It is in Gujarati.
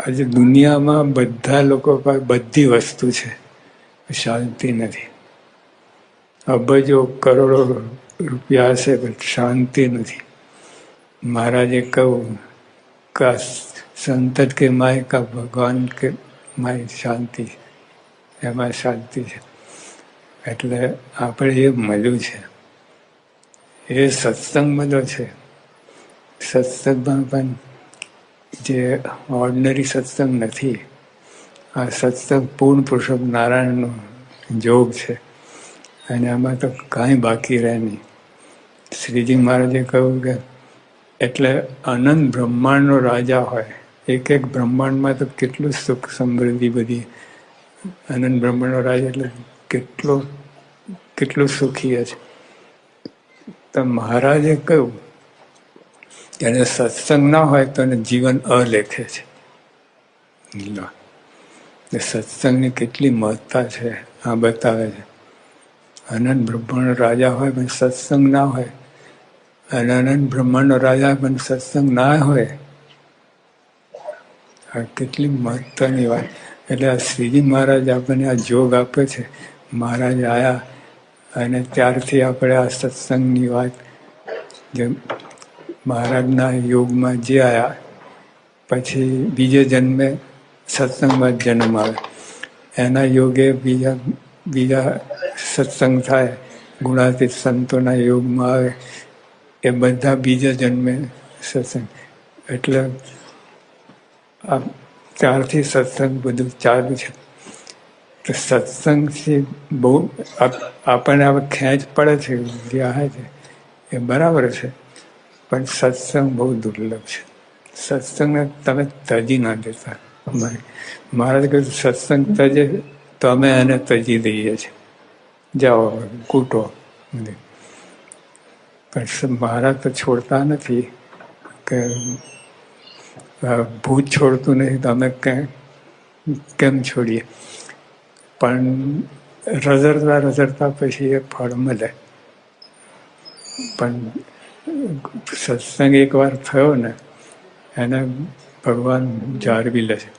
આજે દુનિયામાં બધા લોકો પાસે બધી વસ્તુ છે, શાંતિ નથી. અબજો કરોડો રૂપિયા હશે પણ શાંતિ નથી. મહારાજે કહ્યું કે સંત કે માય કા ભગવાન કે માય શાંતિ, એમાં શાંતિ છે. એટલે આપણે એ મળ્યું છે, એ સત્સંગ મળ્યો છે. સત્સંગમાં પણ જે ઓર્ડિનરી સત્સંગ નથી, આ સત્સંગ પૂર્ણ પુરુષોત્તમ નારાયણનો જોગ છે, અને આમાં તો કાંઈ બાકી રહે નહીં. શ્રીજી મહારાજે કહ્યું કે એટલે અનંત બ્રહ્માંડનો રાજા હોય, એક એક બ્રહ્માંડમાં તો કેટલું સુખ સમૃદ્ધિ બધી, અનંત બ્રહ્માંડનો રાજા એટલે કેટલું સુખી છે. તો મહારાજે કહ્યું એને સત્સંગ ના હોય તો એને જીવન અલેખે છે. સત્સંગની કેટલી મહત્તા છે આ બતાવે છે. અનંત બ્રહ્માંડનો રાજા હોય પણ સત્સંગ ના હોય, અને અનંત બ્રહ્માંડનો રાજા પણ સત્સંગ ના હોય, આ કેટલી મહત્વની વાત. એટલે આ શ્રીજી મહારાજ આપણને આ જોગ આપે છે. મહારાજ આવ્યા અને ત્યારથી આપણે આ સત્સંગની વાત, જે મહારાજના યોગમાં જે આવ્યા પછી બીજે જન્મે સત્સંગમાં જન્મ આવે, એના યોગે બીજા સત્સંગ થાય, ગુણાતીત સંતોના યોગમાં આવે, એ બધા બીજા જન્મે સત્સંગ. એટલે ત્યારથી સત્સંગ બધું ચાલુ છે. તો સત્સંગથી બહુ આપણને હવે ખેંચ પડે છે, જે આવે છે એ બરાબર છે, પણ સત્સંગ બહુ દુર્લભ છે. સત્સંગને તમે તજી ના દેતા. મહારાજ કહ્યું સત્સંગ તજે તો અમે એને તજી દઈએ છીએ, જાઓ કૂટો. પણ મહારાજ તો છોડતા નથી, કે ભૂત છોડતું નથી તો અમે કેમ છોડીએ. પણ રઝળતા પછી એ ફળ મળે. પણ સત્સંગ એકવાર થયો ને એને ભગવાન જાળવી લે છે.